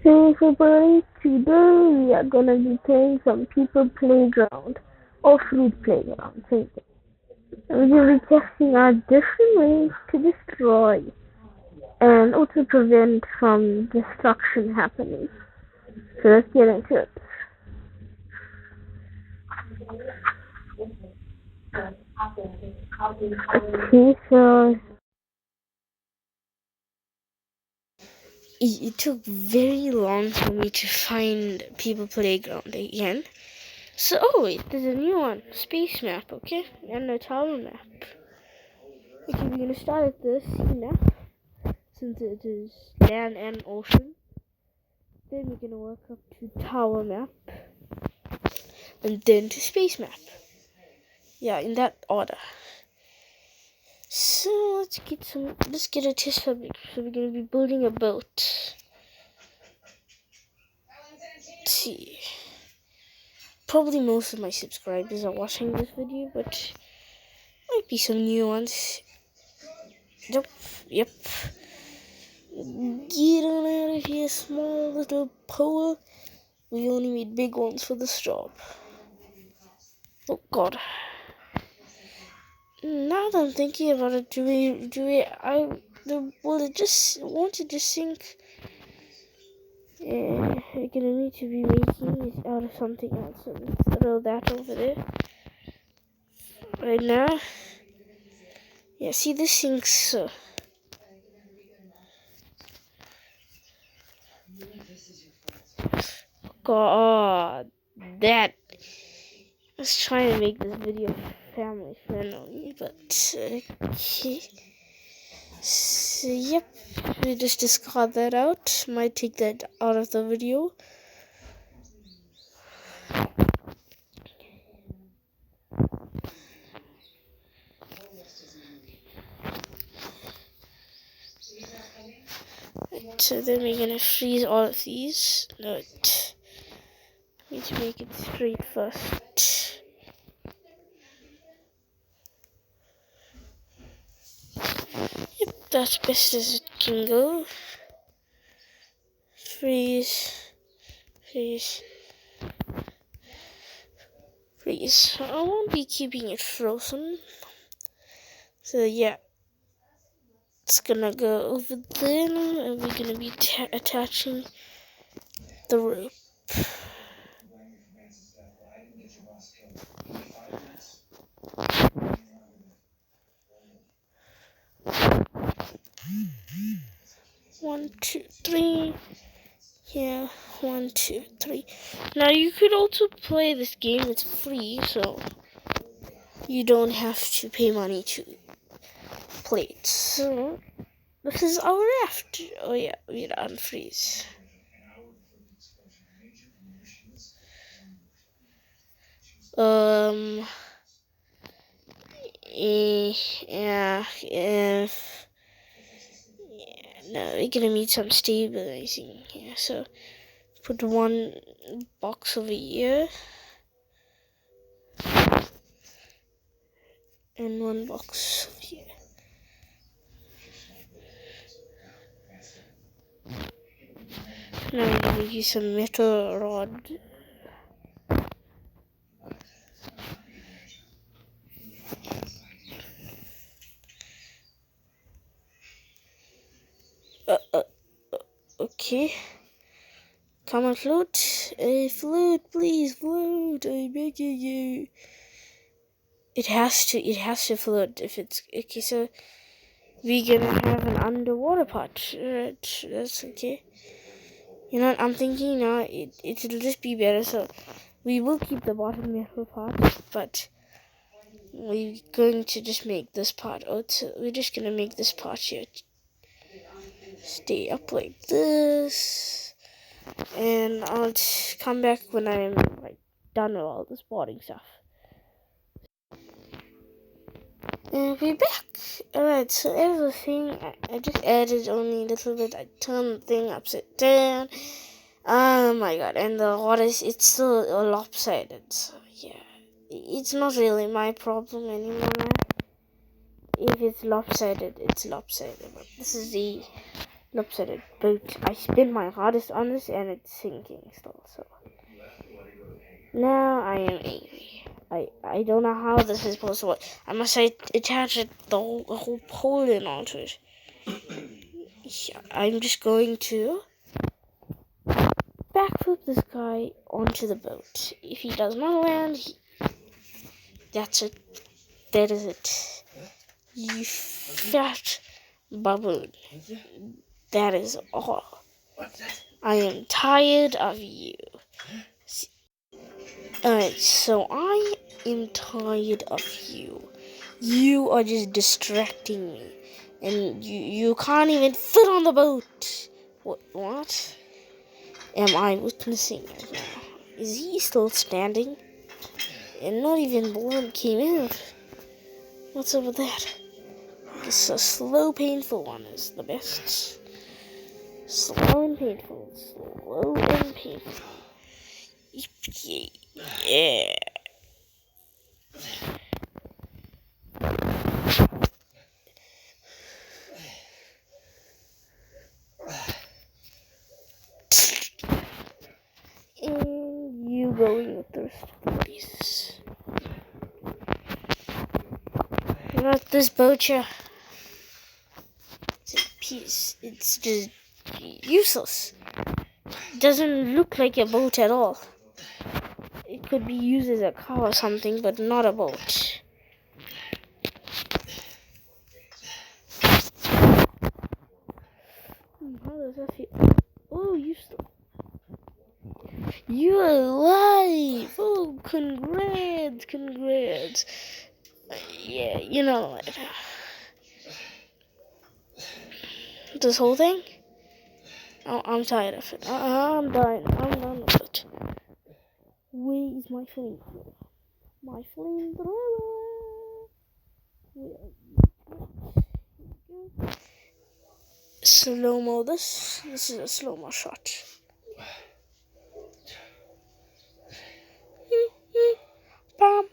So for parents, today we are gonna be playing some people playground or fruit playground, same thing. And we will be testing out different ways to destroy and also prevent from destruction happening. So let's get into it. Okay, so It took very long for me to find People Playground again. So, oh wait, there's a new one. Space map, okay? And a tower map. Okay, we're gonna start at the sea map, since it is land and ocean. Then we're gonna work up to tower map. And then to space map. Yeah, in that order. So let's get a test fabric. So we're gonna be building a boat. Let's see. Probably most of my subscribers are watching this video, but might be some new ones. Yep. Get on out of here, small little pole. We only need big ones for this job. Oh god. Now that I'm thinking about it, won't it just sink? Yeah, we're gonna need to be making it out of something else. So let's throw that over there. Right now. Yeah, see, this sinks. God, that. Let's try to make this video family friendly, but okay. So, yep, we just discard that out. Might take that out of the video. So then we're gonna freeze all of these. Note. Need to make it straight first. Yep, that's best as it can go. Freeze. I won't be keeping it frozen. So yeah, it's gonna go over there, and we're gonna be attaching the rope. One, two, three. Yeah, 1, 2, 3. Now you could also play this game. It's free, so you don't have to pay money to play it. So this is our raft. Oh yeah, we're on freeze. Yeah. No, we're gonna need some stabilizing here. So put one box over here and one box over here. Now we're gonna use some metal rod. Okay. Come on, float. Float, please, float. I'm begging you. It has to float if it's okay. So we're gonna have an underwater part. Right, that's okay. You know what I'm thinking now? It'll just be better. So we will keep the bottom metal part, but we're going to just make this part out. So we're just gonna make this part here stay up like this, and I'll come back when I'm done with all this boarding stuff. And we're back. Alright, so everything I just added only a little bit. I turned the thing upside down. Oh my god, and the water it's still lopsided. So yeah, it's not really my problem anymore now. If it's lopsided, it's lopsided. But this is the lopsided boat. I spin my hardest on this and it's sinking still, so now I am angry. I don't know how this is supposed to work. I must attach the whole pole in onto it. I'm just going to backflip this guy onto the boat. If he does not land, that's it. That is it. You fat baboon. That is all. I am tired of you. So I am tired of you. You are just distracting me. And you can't even fit on the boat. What am I witnessing right now? Is he still standing? And not even blood came out. What's up with that? This a slow, painful one is the best. Slow and painful. Slow and painful. Yeah. And you going with the rest of the pieces. Not this boat here. It's a piece. It's just useless. It doesn't look like a boat at all. It could be used as a car or something, but not a boat. How does that feel? Oh, you're alive! Oh, congrats! Yeah, you know what? This whole thing? Oh, I'm tired of it. I'm done with it. Where is my flamethrower? My flamethrower! Slow-mo this. This is a slow-mo shot. Bam,